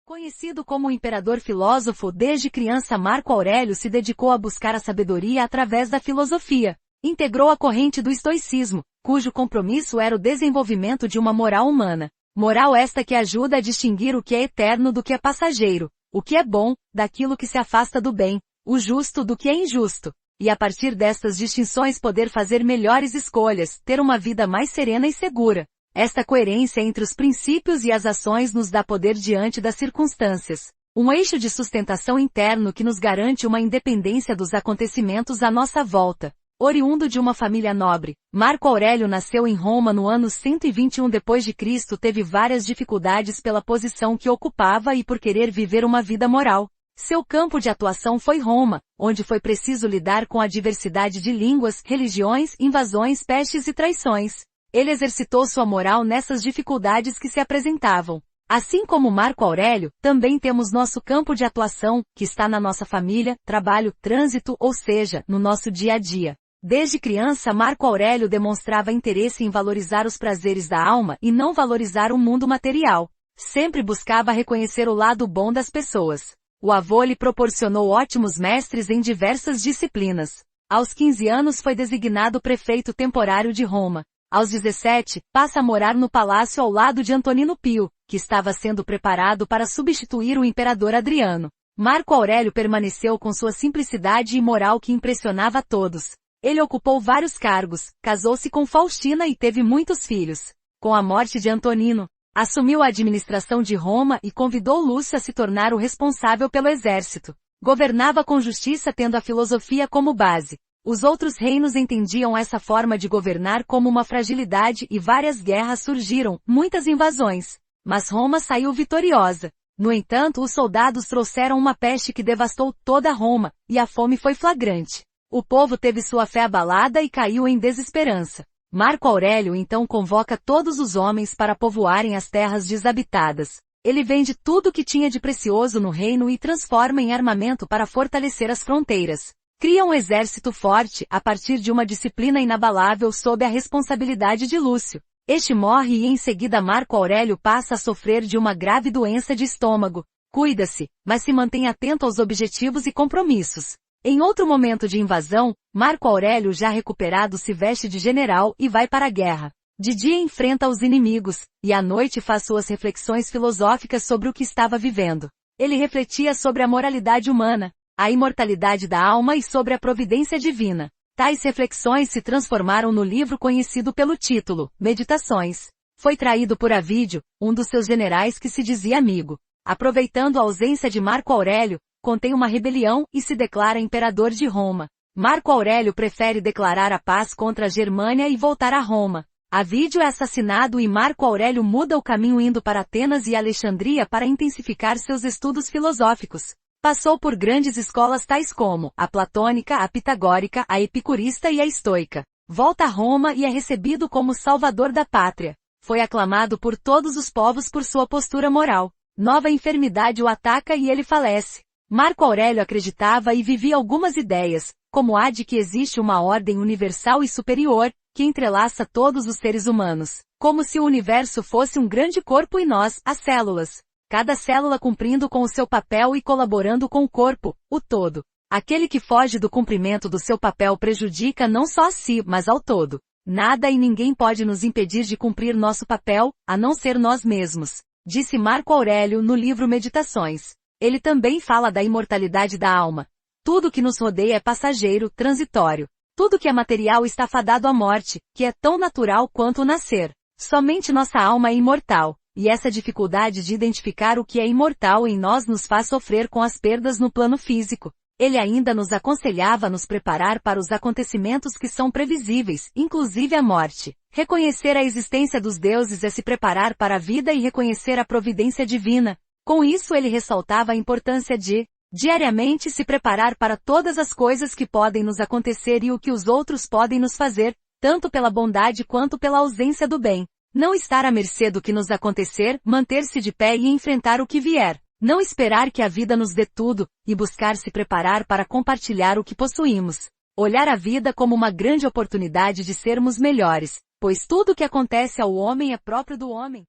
Conhecido como o imperador filósofo, desde criança Marco Aurélio se dedicou a buscar a sabedoria através da filosofia. Integrou a corrente do estoicismo, cujo compromisso era o desenvolvimento de uma moral humana. Moral esta que ajuda a distinguir o que é eterno do que é passageiro, o que é bom, daquilo que se afasta do bem, o justo do que é injusto. E a partir destas distinções poder fazer melhores escolhas, ter uma vida mais serena e segura. Esta coerência entre os princípios e as ações nos dá poder diante das circunstâncias. Um eixo de sustentação interno que nos garante uma independência dos acontecimentos à nossa volta. Oriundo de uma família nobre, Marco Aurélio nasceu em Roma no ano 121 d.C. Teve várias dificuldades pela posição que ocupava e por querer viver uma vida moral. Seu campo de atuação foi Roma, onde foi preciso lidar com a diversidade de línguas, religiões, invasões, pestes e traições. Ele exercitou sua moral nessas dificuldades que se apresentavam. Assim como Marco Aurélio, também temos nosso campo de atuação, que está na nossa família, trabalho, trânsito, ou seja, no nosso dia a dia. Desde criança Marco Aurélio demonstrava interesse em valorizar os prazeres da alma e não valorizar o mundo material. Sempre buscava reconhecer o lado bom das pessoas. O avô lhe proporcionou ótimos mestres em diversas disciplinas. Aos 15 anos foi designado prefeito temporário de Roma. Aos 17, passa a morar no palácio ao lado de Antonino Pio, que estava sendo preparado para substituir o imperador Adriano. Marco Aurélio permaneceu com sua simplicidade e moral que impressionava a todos. Ele ocupou vários cargos, casou-se com Faustina e teve muitos filhos. Com a morte de Antonino, assumiu a administração de Roma e convidou Lúcio a se tornar o responsável pelo exército. Governava com justiça tendo a filosofia como base. Os outros reinos entendiam essa forma de governar como uma fragilidade e várias guerras surgiram, muitas invasões. Mas Roma saiu vitoriosa. No entanto, os soldados trouxeram uma peste que devastou toda Roma, e a fome foi flagrante. O povo teve sua fé abalada e caiu em desesperança. Marco Aurélio então convoca todos os homens para povoarem as terras desabitadas. Ele vende tudo o que tinha de precioso no reino e transforma em armamento para fortalecer as fronteiras. Cria um exército forte a partir de uma disciplina inabalável sob a responsabilidade de Lúcio. Este morre e em seguida Marco Aurélio passa a sofrer de uma grave doença de estômago. Cuida-se, mas se mantém atento aos objetivos e compromissos. Em outro momento de invasão, Marco Aurélio já recuperado se veste de general e vai para a guerra. De dia enfrenta os inimigos, e à noite faz suas reflexões filosóficas sobre o que estava vivendo. Ele refletia sobre a moralidade humana, a imortalidade da alma e sobre a providência divina. Tais reflexões se transformaram no livro conhecido pelo título, Meditações. Foi traído por Avídio, um dos seus generais que se dizia amigo. Aproveitando a ausência de Marco Aurélio, contém uma rebelião e se declara imperador de Roma. Marco Aurélio prefere declarar a paz contra a Germânia e voltar a Roma. Avídio é assassinado e Marco Aurélio muda o caminho indo para Atenas e Alexandria para intensificar seus estudos filosóficos. Passou por grandes escolas tais como a platônica, a pitagórica, a epicurista e a estoica. Volta a Roma e é recebido como salvador da pátria. Foi aclamado por todos os povos por sua postura moral. Nova enfermidade o ataca e ele falece. Marco Aurélio acreditava e vivia algumas ideias, como a de que existe uma ordem universal e superior, que entrelaça todos os seres humanos, como se o universo fosse um grande corpo e nós, as células. Cada célula cumprindo com o seu papel e colaborando com o corpo, o todo. Aquele que foge do cumprimento do seu papel prejudica não só a si, mas ao todo. Nada e ninguém pode nos impedir de cumprir nosso papel, a não ser nós mesmos, disse Marco Aurélio no livro Meditações. Ele também fala da imortalidade da alma. Tudo que nos rodeia é passageiro, transitório. Tudo que é material está fadado à morte, que é tão natural quanto o nascer. Somente nossa alma é imortal. E essa dificuldade de identificar o que é imortal em nós nos faz sofrer com as perdas no plano físico. Ele ainda nos aconselhava a nos preparar para os acontecimentos que são previsíveis, inclusive a morte. Reconhecer a existência dos deuses é se preparar para a vida e reconhecer a providência divina. Com isso ele ressaltava a importância de, diariamente se preparar para todas as coisas que podem nos acontecer e o que os outros podem nos fazer, tanto pela bondade quanto pela ausência do bem. Não estar à mercê do que nos acontecer, manter-se de pé e enfrentar o que vier. Não esperar que a vida nos dê tudo, e buscar se preparar para compartilhar o que possuímos. Olhar a vida como uma grande oportunidade de sermos melhores, pois tudo o que acontece ao homem é próprio do homem.